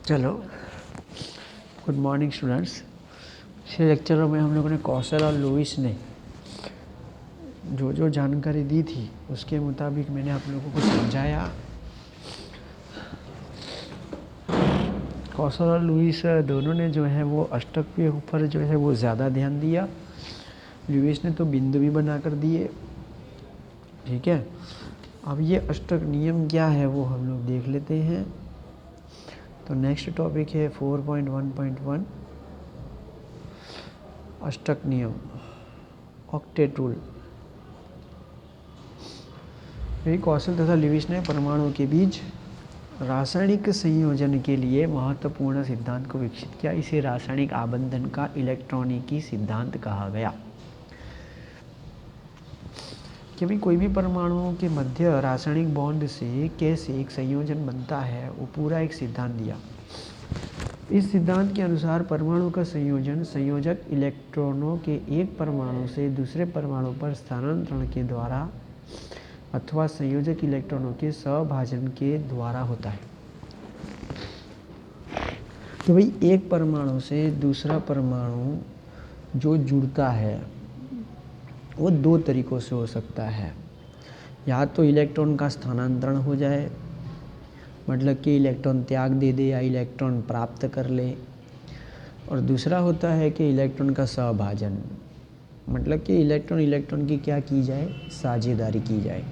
चलो, good morning students. पिछले लेक्चरों में हम लोगों ने कौशल और लुईस ने जो जो जानकारी दी थी उसके मुताबिक मैंने आप लोगों को समझाया। कौशल और लुईस दोनों ने जो है वो अष्टक के ऊपर जो है वो ज़्यादा ध्यान दिया। लुईस ने तो बिंदु भी बना कर दिए। ठीक है, अब ये अष्टक नियम क्या है वो हम लोग देख लेते हैं। तो नेक्स्ट टॉपिक है 4.1.1 अष्टक नियम, ऑक्टेट रूल। कौशल तथा लुईस ने परमाणु के बीच रासायनिक संयोजन के लिए महत्वपूर्ण सिद्धांत को विकसित किया। इसे रासायनिक आबंधन का इलेक्ट्रॉनिकी सिद्धांत कहा गया। कि भाई कोई भी परमाणुओं के मध्य रासायनिक बॉन्ड से कैसे एक संयोजन बनता है, वो पूरा एक सिद्धांत दिया। इस सिद्धांत के अनुसार परमाणु का संयोजन संयोजक इलेक्ट्रॉनों के एक परमाणु से दूसरे परमाणु पर स्थानांतरण के द्वारा अथवा संयोजक इलेक्ट्रॉनों के सहभाजन के द्वारा होता है। तो भाई एक परमाणु से दूसरा परमाणु जो जुड़ता है वो दो तरीक़ों से हो सकता है। या तो इलेक्ट्रॉन का स्थानांतरण हो जाए, मतलब कि इलेक्ट्रॉन त्याग दे दे या इलेक्ट्रॉन प्राप्त कर ले, और दूसरा होता है कि इलेक्ट्रॉन का सहभाजन, मतलब कि इलेक्ट्रॉन की क्या की जाए, साझेदारी की जाए।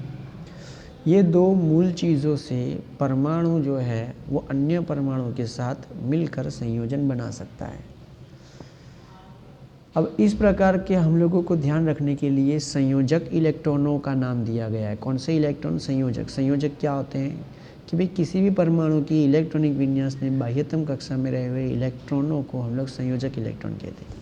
ये दो मूल चीज़ों से परमाणु जो है वो अन्य परमाणु के साथ मिलकर संयोजन बना सकता है। अब इस प्रकार के हम लोगों को ध्यान रखने के लिए संयोजक इलेक्ट्रॉनों का नाम दिया गया है। कौन से इलेक्ट्रॉन? संयोजक। संयोजक क्या होते हैं कि भाई किसी भी परमाणु की इलेक्ट्रॉनिक विन्यास में बाह्यतम कक्षा में रहे हुए इलेक्ट्रॉनों को हम लोग संयोजक इलेक्ट्रॉन कहते हैं।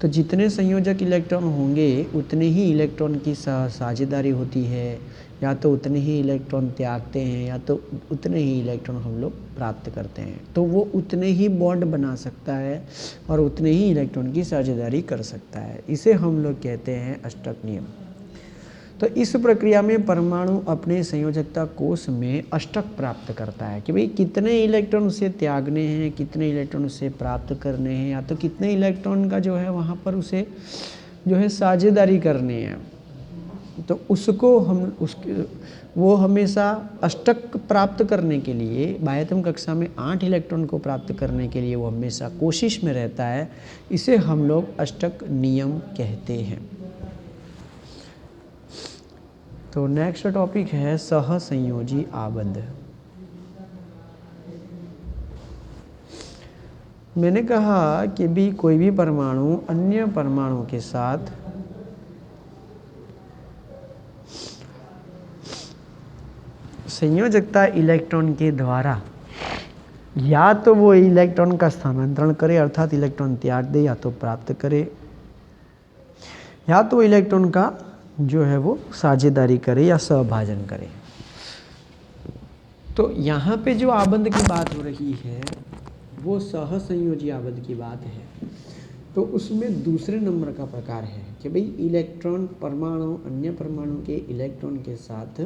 तो जितने संयोजक इलेक्ट्रॉन होंगे उतने ही इलेक्ट्रॉन की साझेदारी होती है, या तो उतने ही इलेक्ट्रॉन त्यागते हैं या तो उतने ही इलेक्ट्रॉन हम लोग प्राप्त करते हैं। तो वो उतने ही बॉन्ड बना सकता है और उतने ही इलेक्ट्रॉन की साझेदारी कर सकता है। इसे हम लोग कहते हैं अष्टक नियम। तो इस प्रक्रिया में परमाणु अपने संयोजकता कोश में अष्टक प्राप्त करता है कि भाई कितने इलेक्ट्रॉन उसे त्यागने हैं, कितने इलेक्ट्रॉन उसे प्राप्त करने हैं, या तो कितने इलेक्ट्रॉन का जो है वहाँ पर उसे जो है साझेदारी करने हैं। तो उसको वो हमेशा अष्टक प्राप्त करने के लिए बाह्यतम कक्षा में 8 इलेक्ट्रॉन को प्राप्त करने के लिए वो हमेशा कोशिश में रहता है। इसे हम लोग अष्टक नियम कहते हैं। तो नेक्स्ट टॉपिक है सहसंयोजी आबंध। मैंने कहा कि भी कोई भी परमाणु अन्य परमाणु के साथ संयोजकता इलेक्ट्रॉन के द्वारा या तो वो इलेक्ट्रॉन का स्थानांतरण करे अर्थात इलेक्ट्रॉन त्याग दे, या तो प्राप्त करे, या तो इलेक्ट्रॉन का जो है वो साझेदारी करे या सहभाजन करे। तो यहाँ पे जो आबंध की बात हो रही है वो सहसंयोजी आबंध की बात है। तो उसमें दूसरे नंबर का प्रकार है कि भाई इलेक्ट्रॉन परमाणु अन्य परमाणु के इलेक्ट्रॉन के साथ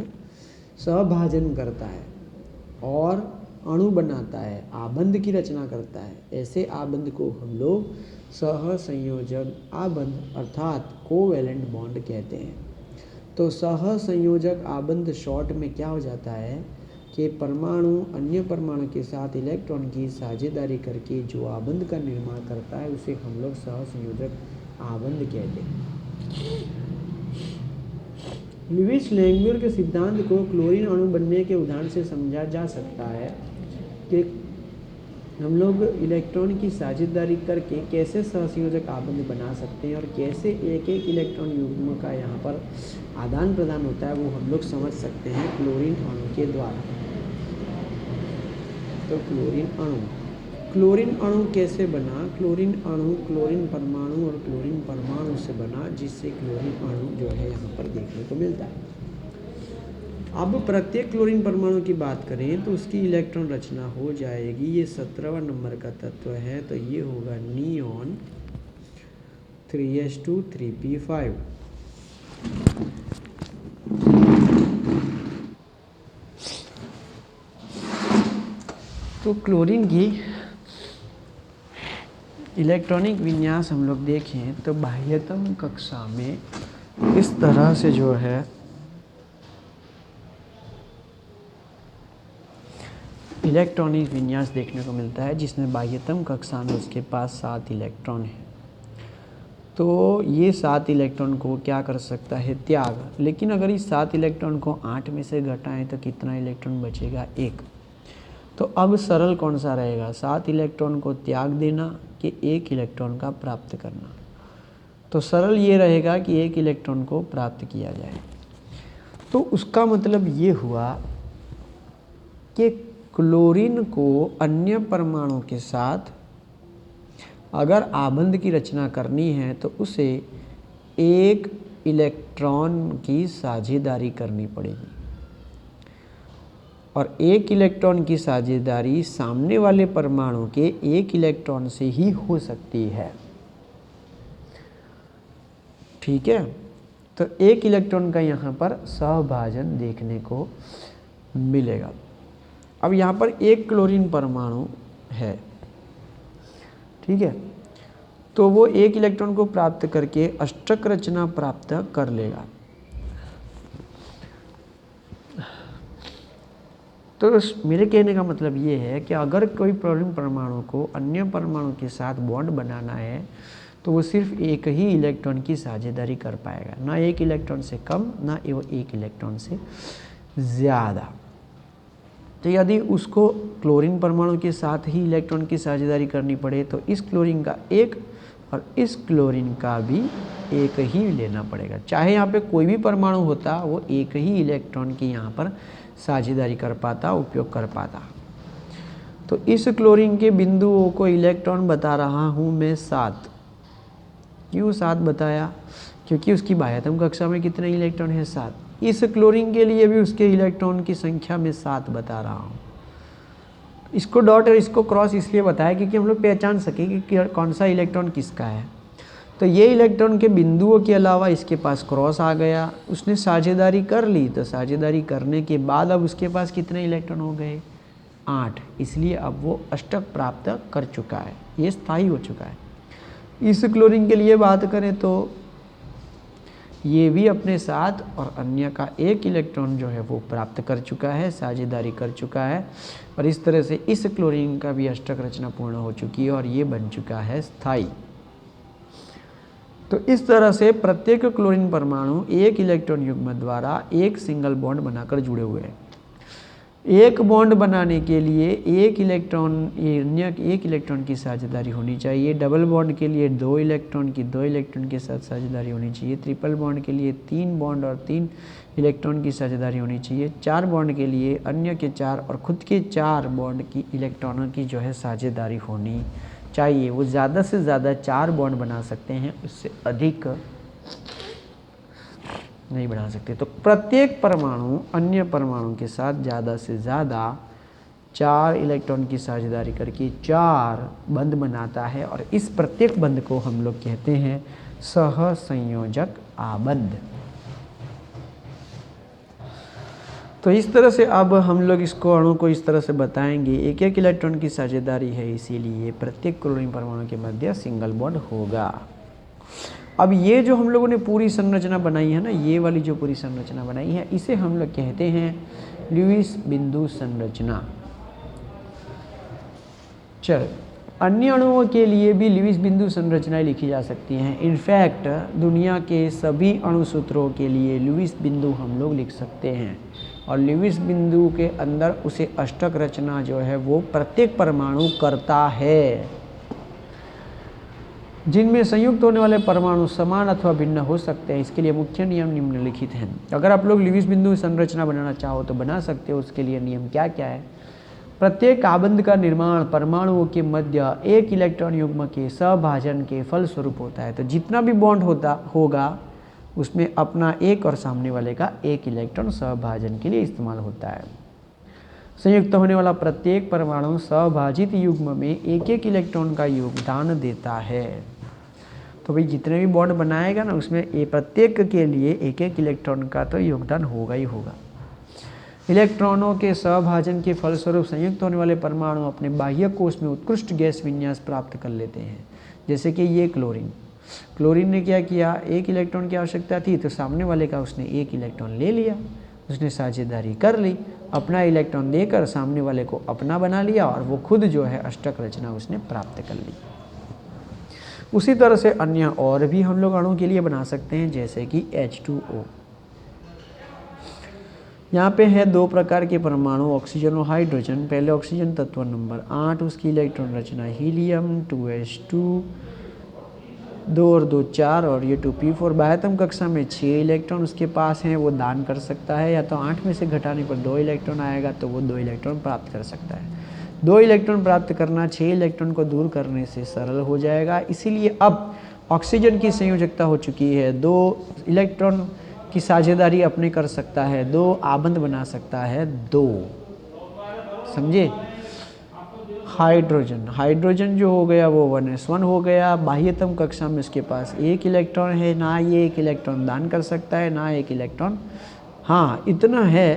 सहभाजन करता है और अणु बनाता है, आबंध की रचना करता है। ऐसे आबंध को हम लोग सहसंयोजक आबंध अर्थात कोवैलेंट बॉन्ड कहते हैं। तो सहसंयोजक आबंध शॉर्ट में क्या हो जाता है कि परमाणु अन्य परमाणु के साथ इलेक्ट्रॉन की साझेदारी करके जो आबंध का निर्माण करता है उसे हम लोग सहसंयोजक आबंध कहते हैं। लुईस लैंगम्यूर के सिद्धांत को क्लोरीन अणु बनने के उदाहरण से समझा जा सकता है कि हम लोग इलेक्ट्रॉन की साझेदारी करके कैसे सहसंयोजक आबंध बना सकते हैं और कैसे एक एक इलेक्ट्रॉन युग्म का यहाँ पर आदान प्रदान होता है वो हम लोग समझ सकते हैं क्लोरीन अणु के द्वारा। तो क्लोरीन अणु कैसे बना? क्लोरीन अणु क्लोरीन परमाणु और क्लोरीन परमाणु से बना, जिससे क्लोरीन अणु जो है यहाँ पर देखने को मिलता है। अब प्रत्येक क्लोरीन परमाणु की बात करें तो उसकी इलेक्ट्रॉन रचना हो जाएगी। ये 17वां नंबर का तत्व है, तो ये होगा नियॉन 3s2 3p5। तो क्लोरीन की इलेक्ट्रॉनिक विन्यास हम लोग देखें तो बाह्यतम कक्षा में इस तरह से जो है इलेक्ट्रॉनिक विन्यास देखने को मिलता है, जिसमें बाह्यतम कक्षा में उसके पास 7 इलेक्ट्रॉन हैं। तो ये 7 इलेक्ट्रॉन को क्या कर सकता है, त्याग। लेकिन अगर इस 7 इलेक्ट्रॉन को 8 में से घटाएं तो कितना इलेक्ट्रॉन बचेगा, 1। तो अब सरल कौन सा रहेगा, 7 इलेक्ट्रॉन को त्याग देना कि 1 इलेक्ट्रॉन का प्राप्त करना। तो सरल ये रहेगा कि 1 इलेक्ट्रॉन को प्राप्त किया जाए। तो उसका मतलब ये हुआ कि क्लोरीन को अन्य परमाणु के साथ अगर आबंध की रचना करनी है तो उसे 1 इलेक्ट्रॉन की साझेदारी करनी पड़ेगी, और 1 इलेक्ट्रॉन की साझेदारी सामने वाले परमाणु के 1 इलेक्ट्रॉन से ही हो सकती है। ठीक है, तो 1 इलेक्ट्रॉन का यहाँ पर सहभाजन देखने को मिलेगा। अब यहाँ पर एक क्लोरीन परमाणु है, ठीक है, तो वो 1 इलेक्ट्रॉन को प्राप्त करके अष्टक रचना प्राप्त कर लेगा। तो मेरे कहने का मतलब ये है कि अगर कोई क्लोरीन परमाणु को अन्य परमाणु के साथ बॉन्ड बनाना है तो वो सिर्फ 1 ही इलेक्ट्रॉन की साझेदारी कर पाएगा, ना 1 इलेक्ट्रॉन से कम, ना वो 1 इलेक्ट्रॉन से ज़्यादा। तो यदि उसको क्लोरीन परमाणु के साथ ही इलेक्ट्रॉन की साझेदारी करनी पड़े तो इस क्लोरीन का 1 और इस क्लोरीन का भी 1 ही लेना पड़ेगा। चाहे यहाँ पे कोई भी परमाणु होता वो 1 ही इलेक्ट्रॉन की यहाँ पर साझेदारी कर पाता, उपयोग कर पाता। तो इस क्लोरीन के बिंदुओं को इलेक्ट्रॉन बता रहा हूँ मैं 7। क्यों 7 बताया, क्योंकि उसकी बाह्यतम कक्षा में कितने इलेक्ट्रॉन है, 7। इस क्लोरीन के लिए भी उसके इलेक्ट्रॉन की संख्या में 7 बता रहा हूँ। इसको डॉट और इसको क्रॉस इसलिए बताया क्योंकि हम लोग पहचान सकें कि कौन सा इलेक्ट्रॉन किसका है। तो ये इलेक्ट्रॉन के बिंदुओं के अलावा इसके पास क्रॉस आ गया, उसने साझेदारी कर ली। तो साझेदारी करने के बाद अब उसके पास कितने इलेक्ट्रॉन हो गए, 8। इसलिए अब वो अष्टक प्राप्त कर चुका है, ये स्थायी हो चुका है। इस क्लोरीन के लिए बात करें तो ये भी अपने साथ और अन्य का 1 इलेक्ट्रॉन जो है वो प्राप्त कर चुका है, साझेदारी कर चुका है, और इस तरह से इस क्लोरीन का भी अष्टक रचना पूर्ण हो चुकी है और ये बन चुका है स्थायी। तो इस तरह से प्रत्येक क्लोरीन परमाणु 1 इलेक्ट्रॉन युग्म द्वारा एक सिंगल बॉन्ड बनाकर जुड़े हुए हैं। एक बॉन्ड बनाने के लिए 1 इलेक्ट्रॉन की साझेदारी होनी चाहिए। डबल बॉन्ड के लिए 2 इलेक्ट्रॉन के साथ साझेदारी होनी चाहिए। ट्रिपल बॉन्ड के लिए 3 बॉन्ड और 3 इलेक्ट्रॉन की साझेदारी होनी चाहिए। 4 बॉन्ड के लिए अन्य के 4 और खुद के 4 बॉन्ड की इलेक्ट्रॉनों की जो है साझेदारी होनी चाहिए। वो ज़्यादा से ज़्यादा 4 बॉन्ड बना सकते हैं, उससे अधिक नहीं बना सकते। तो प्रत्येक परमाणु अन्य परमाणु के साथ ज़्यादा से ज़्यादा 4 इलेक्ट्रॉन की साझेदारी करके 4 बंध बनाता है, और इस प्रत्येक बंध को हम लोग कहते हैं सहसंयोजक आबंध। तो इस तरह से अब हम लोग इसको अणु को इस तरह से बताएंगे, 1 इलेक्ट्रॉन की साझेदारी है, इसीलिए प्रत्येक क्लोरीन परमाणु के मध्य सिंगल बॉन्ड होगा। अब ये जो हम लोगों ने पूरी संरचना बनाई है ना, ये वाली जो पूरी संरचना बनाई है, इसे हम लोग कहते हैं ल्यूइस बिंदु संरचना। चल, अन्य अणुओं के लिए भी ल्यूइस बिंदु संरचनाएं लिखी जा सकती हैं। इनफैक्ट दुनिया के सभी अणु सूत्रों के लिए ल्यूइस बिंदु हम लोग लिख सकते हैं, और ल्यूइस बिंदु के अंदर उसे अष्टक रचना जो है वो प्रत्येक परमाणु करता है, जिनमें संयुक्त होने वाले परमाणु समान अथवा भिन्न हो सकते हैं। इसके लिए मुख्य नियम निम्नलिखित हैं। अगर आप लोग ल्यूइस बिंदु संरचना बनाना चाहो तो बना सकते हो। उसके लिए नियम क्या क्या है, प्रत्येक आबंध का निर्माण परमाणुओं के मध्य 1 इलेक्ट्रॉन युग्म के सहभाजन के फलस्वरूप होता है। तो जितना भी बॉन्ड होगा उसमें अपना 1 और सामने वाले का 1 इलेक्ट्रॉन सहभाजन के लिए इस्तेमाल होता है। संयुक्त होने वाला प्रत्येक परमाणु सहभाजित युग्म में 1 इलेक्ट्रॉन का योगदान देता है। तो भाई जितने भी बॉन्ड बनाएगा ना उसमें प्रत्येक के लिए 1 इलेक्ट्रॉन का तो योगदान होगा ही होगा। इलेक्ट्रॉनों के सहभाजन के फलस्वरूप संयुक्त होने वाले परमाणु अपने बाह्य कोश में उत्कृष्ट गैस विन्यास प्राप्त कर लेते हैं। जैसे कि ये क्लोरीन ने क्या किया, एक इलेक्ट्रॉन की आवश्यकता थी तो सामने वाले का उसने एक इलेक्ट्रॉन ले लिया, उसने साझेदारी कर ली, अपना इलेक्ट्रॉन देकर सामने वाले को अपना बना लिया और वो खुद जो है अष्टक रचना उसने प्राप्त कर ली। उसी तरह से अन्य और भी हम लोग अणु के लिए बना सकते हैं, जैसे कि H2O। यहाँ पे है दो प्रकार के परमाणु, ऑक्सीजन और हाइड्रोजन। पहले ऑक्सीजन तत्व नंबर 8, उसकी इलेक्ट्रॉन रचना हीलियम 2H2, 2 और 2 4, और ये 2p4। बाह्यतम कक्षा में 6 इलेक्ट्रॉन उसके पास हैं, वो दान कर सकता है, या तो 8 में से घटाने पर 2 इलेक्ट्रॉन आएगा तो वो 2 इलेक्ट्रॉन प्राप्त कर सकता है। 2 इलेक्ट्रॉन प्राप्त करना 6 इलेक्ट्रॉन को दूर करने से सरल हो जाएगा। इसीलिए अब ऑक्सीजन की संयोजकता हो चुकी है, 2 इलेक्ट्रॉन की साझेदारी अपने कर सकता है, 2 आबंध बना सकता है, 2। समझे। हाइड्रोजन जो हो गया वो 1s1 हो गया। बाह्यतम कक्षा में उसके पास 1 इलेक्ट्रॉन है, ना ये 1 इलेक्ट्रॉन दान कर सकता है, ना 1 इलेक्ट्रॉन, हाँ इतना है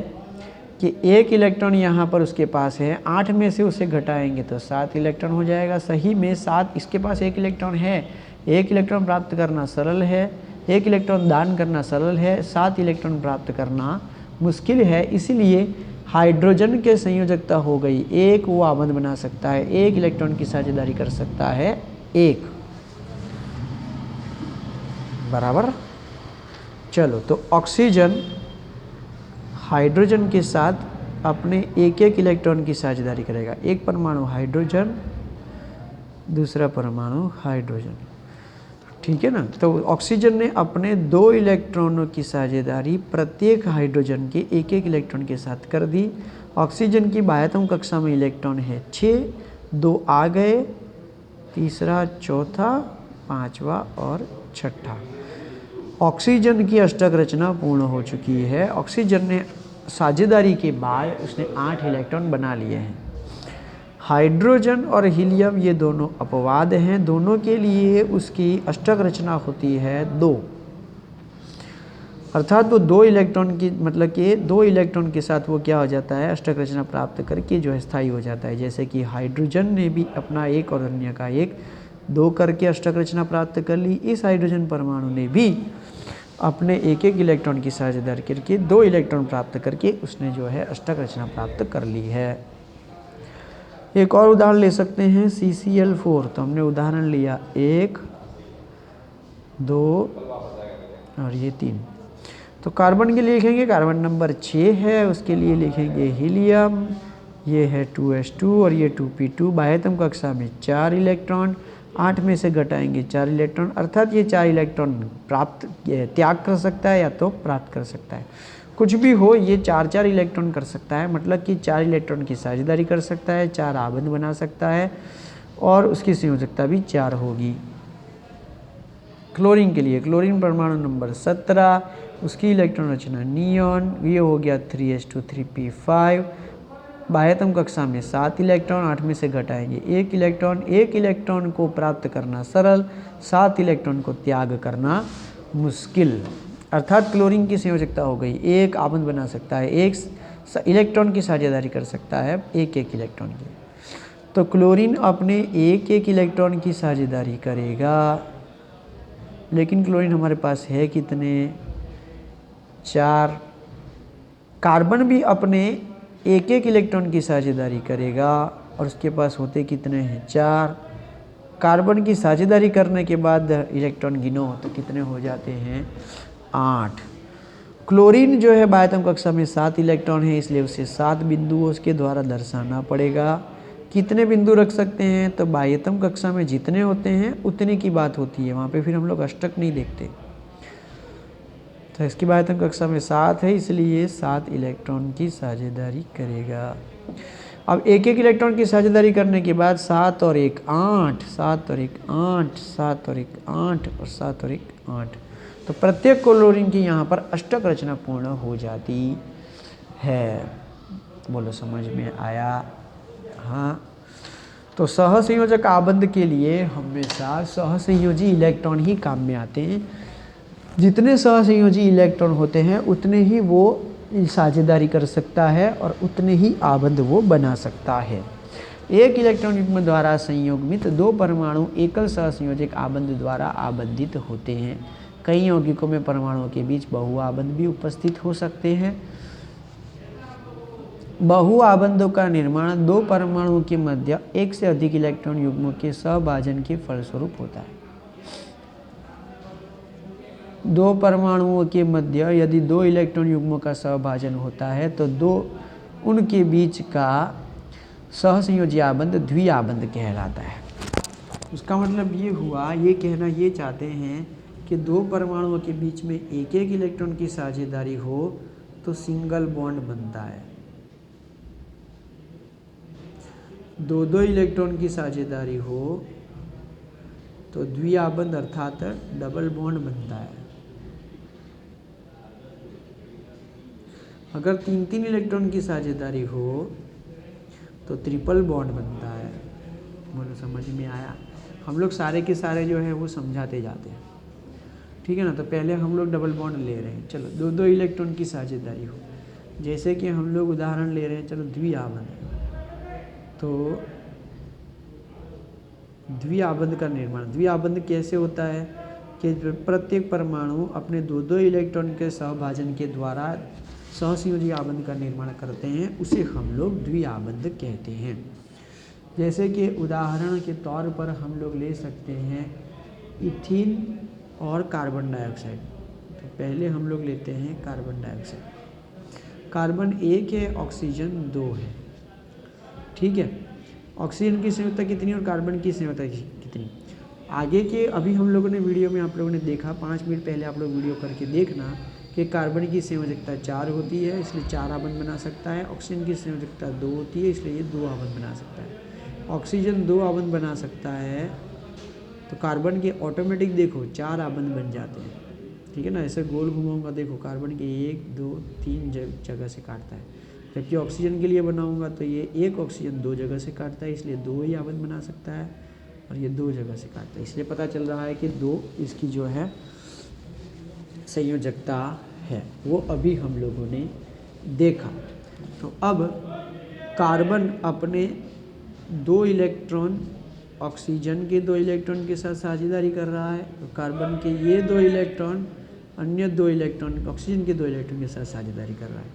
कि 1 इलेक्ट्रॉन यहाँ पर उसके पास है, 8 में से उसे घटाएंगे तो 7 इलेक्ट्रॉन हो जाएगा। सही में 7, इसके पास 1 इलेक्ट्रॉन है, 1 इलेक्ट्रॉन प्राप्त करना सरल है, 1 इलेक्ट्रॉन दान करना सरल है, 7 इलेक्ट्रॉन प्राप्त करना मुश्किल है। इसीलिए हाइड्रोजन के संयोजकता हो गई 1, वो आबंध बना सकता है, 1 इलेक्ट्रॉन की साझेदारी कर सकता है 1, बराबर। चलो तो ऑक्सीजन हाइड्रोजन के साथ अपने 1-1 इलेक्ट्रॉन की साझेदारी करेगा। एक परमाणु हाइड्रोजन, दूसरा परमाणु हाइड्रोजन, ठीक है ना। तो ऑक्सीजन ने अपने 2 इलेक्ट्रॉनों की साझेदारी प्रत्येक हाइड्रोजन के 1-1 इलेक्ट्रॉन के साथ कर दी। ऑक्सीजन की बाह्यतम कक्षा में इलेक्ट्रॉन है 6, 2 आ गए, तीसरा, चौथा, 5वां और 6ठा। ऑक्सीजन की अष्टक रचना पूर्ण हो चुकी है। ऑक्सीजन ने साझेदारी के बाद उसने 8 इलेक्ट्रॉन बना लिए हैं। हाइड्रोजन और हीलियम ये दोनों अपवाद हैं, दोनों के लिए उसकी अष्टक रचना होती है 2, अर्थात वो 2 इलेक्ट्रॉन की, मतलब कि 2 इलेक्ट्रॉन के साथ वो क्या हो जाता है, अष्टक रचना प्राप्त करके जो है स्थायी हो जाता है। जैसे कि हाइड्रोजन ने भी अपना 1 और अन्य का 1, 2 करके अष्टक रचना प्राप्त कर ली। इस हाइड्रोजन परमाणु ने भी अपने 1-1 इलेक्ट्रॉन की साझेदारी करके 2 इलेक्ट्रॉन प्राप्त करके उसने जो है अष्टक रचना प्राप्त कर ली है। एक और उदाहरण ले सकते हैं CCl4। तो हमने उदाहरण लिया 1, 2 और ये 3। तो कार्बन के लिए लिखेंगे, कार्बन नंबर 6 है, उसके लिए लिखेंगे हीलियम, ये है 2s2 और ये 2p2। बाह्यतम कक्षा में 4 इलेक्ट्रॉन, 8 में से घटाएंगे 4 इलेक्ट्रॉन, अर्थात ये 4 इलेक्ट्रॉन प्राप्त त्याग कर सकता है या तो प्राप्त कर सकता है, कुछ भी हो, ये 4-4 इलेक्ट्रॉन कर सकता है, मतलब कि 4 इलेक्ट्रॉन की साझेदारी कर सकता है, 4 आबंध बना सकता है और उसकी संयोजकता भी 4 होगी। क्लोरीन के लिए, क्लोरीन परमाणु नंबर 17, उसकी इलेक्ट्रॉन रचना नियॉन, ये हो गया 3s2 3p5। बाह्यतम कक्षा में 7 इलेक्ट्रॉन, 8 में से घटाएंगे 1 इलेक्ट्रॉन, 1 इलेक्ट्रॉन को प्राप्त करना सरल, 7 इलेक्ट्रॉन को त्याग करना मुश्किल, अर्थात क्लोरीन की संयोजकता हो गई 1, आबंध बना सकता है 1, इलेक्ट्रॉन की साझेदारी कर सकता है 1-1 इलेक्ट्रॉन की। तो क्लोरीन अपने 1-1 इलेक्ट्रॉन की साझेदारी करेगा, लेकिन क्लोरीन हमारे पास है कितने, 4। कार्बन भी अपने 1-1 इलेक्ट्रॉन की साझेदारी करेगा और उसके पास होते कितने हैं, 4। कार्बन की साझेदारी करने के बाद इलेक्ट्रॉन गिनो तो कितने हो जाते हैं, 8। क्लोरीन जो है बाह्यतम कक्षा में 7 इलेक्ट्रॉन है, इसलिए उसे 7 बिंदुओं के द्वारा दर्शाना पड़ेगा। कितने बिंदु रख सकते हैं, तो बाह्यतम कक्षा में जितने होते हैं उतने की बात होती है, वहाँ पे फिर हम लोग अष्टक नहीं देखते। तो इसकी बाह्यतम कक्षा में 7 है, इसलिए 7 इलेक्ट्रॉन की साझेदारी करेगा। अब 1-1 इलेक्ट्रॉन की साझेदारी करने के बाद 7 और 1 8, 7 और 1 8, 7 और 1 8 और 7 और 1 8। तो प्रत्येक क्लोरीन की यहाँ पर अष्टक रचना पूर्ण हो जाती है। बोलो समझ में आया। हाँ, तो सहसंयोजक आबंध के लिए हमेशा सहसंयोजी इलेक्ट्रॉन ही काम में आते हैं। जितने सहसंयोजी इलेक्ट्रॉन होते हैं उतने ही वो साझेदारी कर सकता है और उतने ही आबंध वो बना सकता है। एक इलेक्ट्रॉन युग्म द्वारा संयुग्मित दो परमाणु एकल सहसंयोजक आबंध द्वारा आबंधित होते हैं। कई यौगिकों में परमाणुओं के बीच बहु आबंध भी उपस्थित हो सकते हैं। बहु आबंधों का निर्माण दो परमाणुओं के मध्य एक से अधिक इलेक्ट्रॉन युग्मों के सहभाजन के फलस्वरूप होता है। दो परमाणुओं के मध्य यदि दो इलेक्ट्रॉन युग्मों का सहभाजन होता है तो दो उनके बीच का सहसंयोजी आबंध द्विआबंध कहलाता है। उसका मतलब ये हुआ, ये कहना ये चाहते हैं कि दो परमाणुओं के बीच में एक एक इलेक्ट्रॉन की साझेदारी हो तो सिंगल बॉन्ड बनता है। दो दो इलेक्ट्रॉन की साझेदारी हो तो द्विआबंध अर्थात डबल बॉन्ड बनता है। अगर तीन तीन इलेक्ट्रॉन की साझेदारी हो तो ट्रिपल बॉन्ड बनता है। मुझे समझ में आया? हम लोग सारे के सारे जो है वो समझाते जाते हैं, ठीक है ना। तो पहले हम लोग डबल बॉन्ड ले रहे हैं, चलो दो दो इलेक्ट्रॉन की साझेदारी हो, जैसे कि हम लोग उदाहरण ले रहे हैं, चलो द्विआबंध। तो द्विआबंध का निर्माण, द्विआबंध कैसे होता है कि प्रत्येक परमाणु अपने दो दो इलेक्ट्रॉन के सहभाजन के द्वारा सहसंयोजी आबंध का निर्माण करते हैं, उसे हम लोग द्विआबंध कहते हैं। जैसे कि उदाहरण के तौर पर हम लोग ले सकते हैं इथीन और कार्बन डाइऑक्साइड। तो पहले हम लोग लेते हैं कार्बन डाइऑक्साइड। कार्बन एक है, ऑक्सीजन दो है, ठीक है। ऑक्सीजन की संयोजकता कितनी और कार्बन की संयोजकता कितनी, आगे के अभी हम लोगों ने वीडियो में आप लोगों ने देखा, 5 मिनट पहले आप लोग वीडियो करके देखना कि कार्बन की संयोजकता 4 होती है, इसलिए 4 आबंध बना सकता है। ऑक्सीजन की संयोजकता 2 होती है, इसलिए ये 2 आबंध बना सकता है। ऑक्सीजन 2 आबंध बना सकता है तो कार्बन के ऑटोमेटिक देखो 4 आबंध बन जाते हैं, ठीक है ना। ऐसे गोल घुमाऊंगा, देखो कार्बन के 1 2 3 जगह से काटता है, जबकि ऑक्सीजन के लिए बनाऊंगा तो ये एक ऑक्सीजन 2 जगह से काटता है, इसलिए 2 ही आबंध बना सकता है, और ये 2 जगह से काटता है। इसलिए पता चल रहा है कि 2 इसकी जो है संयोजकता है, वो अभी हम लोगों ने देखा। तो अब कार्बन अपने 2 इलेक्ट्रॉन ऑक्सीजन के 2 इलेक्ट्रॉन के साथ साझेदारी कर रहा है, तो कार्बन के ये 2 इलेक्ट्रॉन अन्य 2 इलेक्ट्रॉन ऑक्सीजन के 2 इलेक्ट्रॉन के साथ साझेदारी कर रहा है।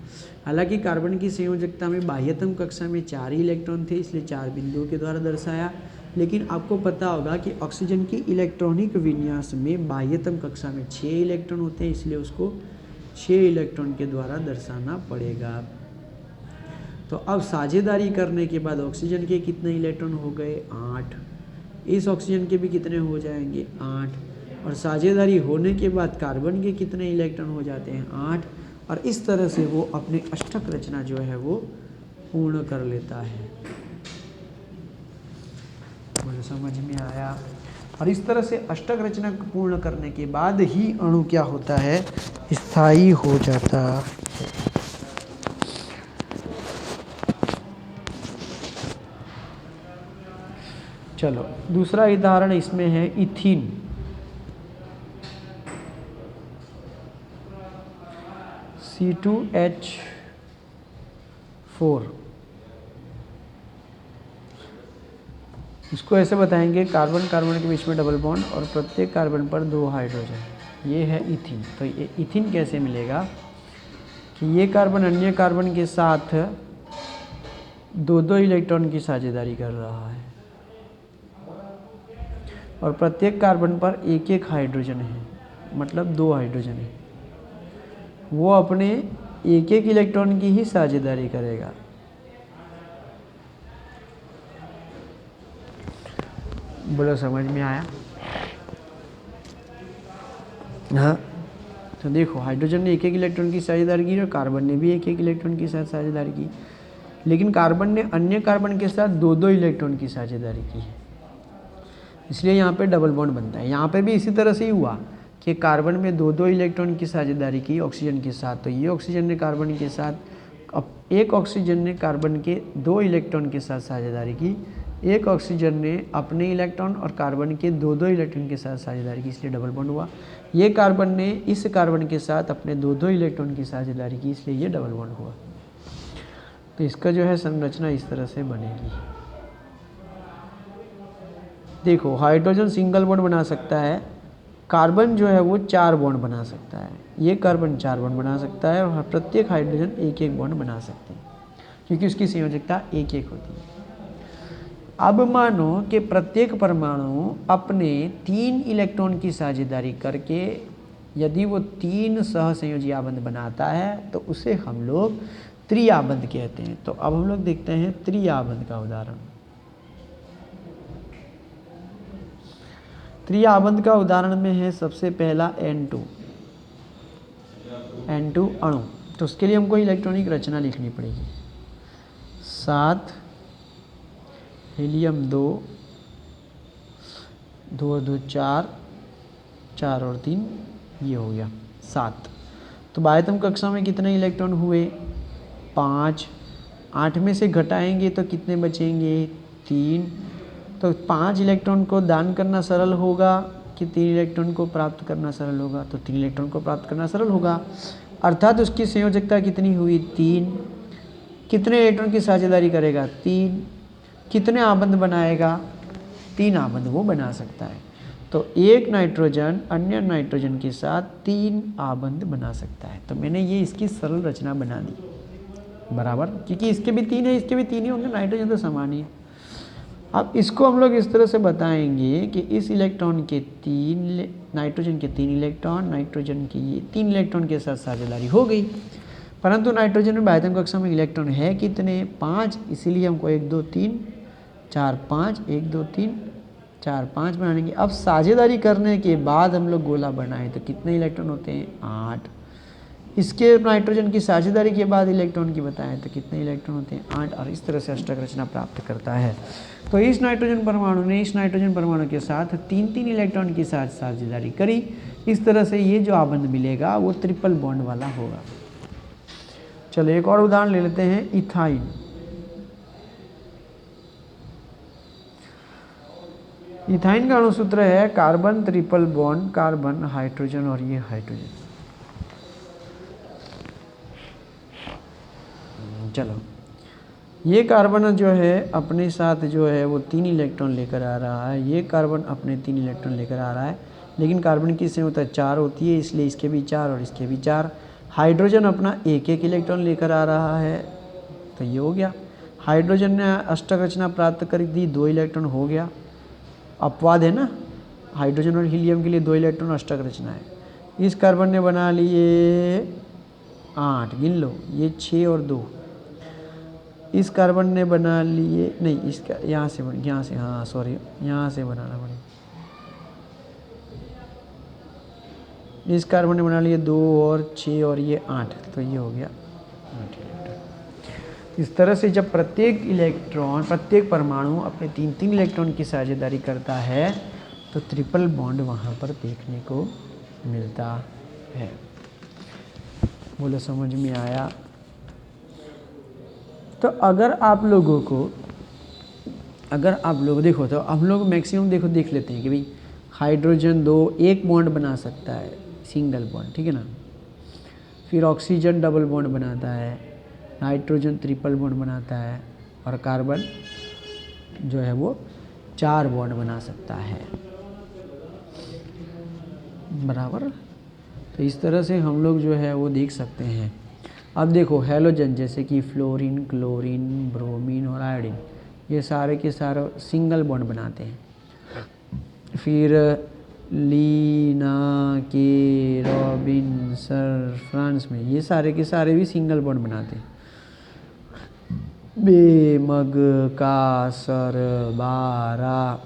हालांकि कार्बन की संयोजकता में बाह्यतम कक्षा में 4 ही इलेक्ट्रॉन थे, इसलिए 4 बिंदुओं के द्वारा दर्शाया। लेकिन आपको पता होगा कि ऑक्सीजन की इलेक्ट्रॉनिक विन्यास में बाह्यतम कक्षा में 6 इलेक्ट्रॉन होते हैं, इसलिए उसको 6 इलेक्ट्रॉन के द्वारा दर्शाना पड़ेगा। तो अब साझेदारी करने के बाद ऑक्सीजन के कितने इलेक्ट्रॉन हो गए, 8। इस ऑक्सीजन के भी कितने हो जाएंगे, 8। और साझेदारी होने के बाद कार्बन के कितने इलेक्ट्रॉन हो जाते हैं, 8। और इस तरह से वो अपनी अष्टक रचना जो है वो पूर्ण कर लेता है। मुझे समझ में आया? और इस तरह से अष्टक रचना पूर्ण करने के बाद ही अणु क्या होता है, स्थायी हो जाता है। चलो दूसरा उदाहरण इसमें है इथीन। C2H4, इसको ऐसे बताएंगे, कार्बन कार्बन के बीच में डबल बॉन्ड और प्रत्येक कार्बन पर 2 हाइड्रोजन, ये है इथीन। तो ये इथीन कैसे मिलेगा कि ये कार्बन अन्य कार्बन के साथ 2 इलेक्ट्रॉन की साझेदारी कर रहा है और प्रत्येक कार्बन पर 1 हाइड्रोजन है, मतलब 2 हाइड्रोजन है। वो अपने 1 इलेक्ट्रॉन की ही साझेदारी करेगा। बोलो समझ में आया? हाँ, तो देखो हाइड्रोजन ने 1 इलेक्ट्रॉन की साझेदारी की और कार्बन ने भी 1 इलेक्ट्रॉन के साथ साझेदारी की, लेकिन कार्बन ने अन्य कार्बन के साथ 2 इलेक्ट्रॉन की साझेदारी की है, इसलिए यहाँ पे डबल बॉन्ड बनता है। यहाँ पे भी इसी तरह से ही हुआ कि कार्बन में 2 इलेक्ट्रॉन की साझेदारी की ऑक्सीजन के साथ, तो ये ऑक्सीजन ने कार्बन के साथ, अब एक ऑक्सीजन ने कार्बन के 2 इलेक्ट्रॉन के साथ साझेदारी की, एक ऑक्सीजन ने अपने इलेक्ट्रॉन और कार्बन के दो दो इलेक्ट्रॉन के साथ साझेदारी की, इसलिए डबल बॉन्ड हुआ। ये कार्बन ने इस कार्बन के साथ अपने दो दो इलेक्ट्रॉन की साझेदारी की, इसलिए ये डबल बॉन्ड हुआ। तो इसका जो है संरचना इस तरह से बनेगी। देखो, हाइड्रोजन सिंगल बॉन्ड बना सकता है, कार्बन जो है वो 4 बॉन्ड बना सकता है, ये कार्बन 4 बॉन्ड बना सकता है, और प्रत्येक हाइड्रोजन एक एक बॉन्ड बना सकते हैं, क्योंकि उसकी संयोजकता एक एक होती है। अब मानो कि प्रत्येक परमाणु अपने 3 इलेक्ट्रॉन की साझेदारी करके यदि वो 3 सहसंयोजी आबंध बनाता है तो उसे हम लोग त्रिआबंध कहते हैं। तो अब हम लोग देखते हैं त्रिआबंध का उदाहरण। त्रिआबंध का उदाहरण में है सबसे पहला N2 अणु। तो उसके लिए हमको इलेक्ट्रॉनिक रचना लिखनी पड़ेगी। 7 हीलियम 2 2 और 2 4 4 और 3, ये हो गया 7। तो बाह्यतम कक्षा में कितने इलेक्ट्रॉन हुए? 5। 8 में से घटाएंगे तो कितने बचेंगे? 3। तो 5 इलेक्ट्रॉन को दान करना सरल होगा कि 3 इलेक्ट्रॉन को प्राप्त करना सरल होगा? तो 3 इलेक्ट्रॉन को प्राप्त करना सरल होगा, अर्थात उसकी संयोजकता कितनी हुई? 3। कितने इलेक्ट्रॉन की साझेदारी करेगा? 3। कितने आबंध बनाएगा? 3 आबंध वो बना सकता है। तो एक नाइट्रोजन अन्य नाइट्रोजन के साथ 3 आबंध बना सकता है। तो मैंने ये इसकी सरल रचना बना दी, बराबर, क्योंकि इसके भी 3 है, इसके भी 3 ही होंगे, नाइट्रोजन तो समान ही है। अब इसको हम लोग इस तरह से बताएंगे कि इस इलेक्ट्रॉन के 3 नाइट्रोजन के 3 इलेक्ट्रॉन नाइट्रोजन के ये 3 इलेक्ट्रॉन के साथ साझेदारी हो गई, परंतु नाइट्रोजन में बाह्यतम कक्षा में इलेक्ट्रॉन है कितने? 5। इसीलिए हमको 1 2 3 4 5 1 2 3 4 5 बनाएंगे। अब साझेदारी करने के बाद हम लोग गोला बनाएं तो कितने इलेक्ट्रॉन होते हैं? 8। इसके नाइट्रोजन की साझेदारी के बाद इलेक्ट्रॉन की बताएं तो कितने इलेक्ट्रॉन होते हैं? 8। और इस तरह से अष्टक रचना प्राप्त करता है। तो इस नाइट्रोजन परमाणु ने इस नाइट्रोजन परमाणु के साथ 3 इलेक्ट्रॉन की साथ साझेदारी करी। इस तरह से ये जो आबंध मिलेगा वो ट्रिपल बॉन्ड वाला होगा। चलो एक और उदाहरण ले लेते हैं, इथाइन। इथाइन का अणुसूत्र है carbon triple bond, carbon hydrogen और ये हाइड्रोजन। चलो, ये कार्बन जो है अपने साथ जो है वो 3 इलेक्ट्रॉन लेकर आ रहा है, ये कार्बन अपने 3 इलेक्ट्रॉन लेकर आ रहा है, लेकिन कार्बन की संयोजकता 4 होती है, इसलिए इसके भी 4 और इसके भी 4। हाइड्रोजन अपना 1 इलेक्ट्रॉन लेकर आ रहा है, तो ये हो गया। हाइड्रोजन ने अष्टक रचना प्राप्त कर दी, 2 इलेक्ट्रॉन हो गया। अपवाद है ना, हाइड्रोजन और हीलियम के लिए 2 इलेक्ट्रॉन अष्टक रचना है। इस कार्बन ने बना लिए 8, गिन लो, ये 6 और 2। इस कार्बन ने बना लिए, नहीं इसका यहाँ से हाँ सॉरी, यहाँ से बनाना पड़ेगा। इस कार्बन ने बना लिए 2 और 6 और ये 8, तो ये हो गया 8 इलेक्ट्रॉन। इस तरह से जब प्रत्येक इलेक्ट्रॉन, प्रत्येक परमाणु अपने 3 इलेक्ट्रॉन की साझेदारी करता है तो ट्रिपल बॉन्ड वहाँ पर देखने को मिलता है। बोलो समझ में आया? तो अगर आप लोग देखो, तो हम लोग मैक्सिमम देख लेते हैं कि भाई हाइड्रोजन 2 1 बॉन्ड बना सकता है, सिंगल बॉन्ड, ठीक है ना। फिर ऑक्सीजन डबल बॉन्ड बनाता है, नाइट्रोजन ट्रिपल बॉन्ड बनाता है, और कार्बन जो है वो 4 बॉन्ड बना सकता है, बराबर। तो इस तरह से हम लोग जो है वो देख सकते हैं। अब देखो हैलोजन जैसे कि फ्लोरीन, क्लोरीन, ब्रोमीन और आयोडीन, ये सारे के सारे सिंगल बॉन्ड बनाते हैं। फिर लीना के, रॉबिन, सर फ्रांस में ये सारे के सारे भी सिंगल बॉन्ड बनाते हैं। बे, मग, का, सर, बारा,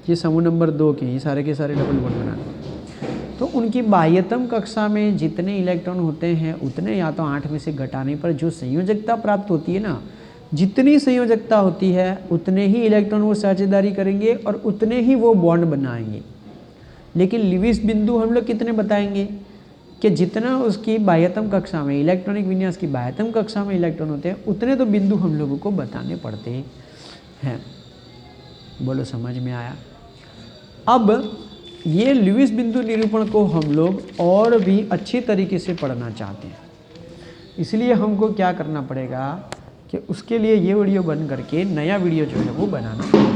ये समूह नंबर 2 के, ये सारे के सारे डबल बॉन्ड बनाते हैं। तो उनकी बाह्यतम कक्षा में जितने इलेक्ट्रॉन होते हैं उतने, या तो 8 में से घटाने पर जो संयोजकता प्राप्त होती है ना, जितनी संयोजकता होती है उतने ही इलेक्ट्रॉन वो साझेदारी करेंगे और उतने ही वो बॉन्ड बनाएंगे। लेकिन लिविस बिंदु हम लोग कितने बताएंगे कि जितना उसकी बाह्यतम कक्षा में, इलेक्ट्रॉनिक विन्यास की बाह्यतम कक्षा में इलेक्ट्रॉन होते हैं उतने तो बिंदु हम लोगों को बताने पड़ते हैं। बोलो समझ में आया। अब ये ल्यूइस बिंदु निरूपण को हम लोग और भी अच्छी तरीके से पढ़ना चाहते हैं, इसलिए हमको क्या करना पड़ेगा कि उसके लिए ये वीडियो बन करके नया वीडियो जो है वो बनाना पड़ेगा।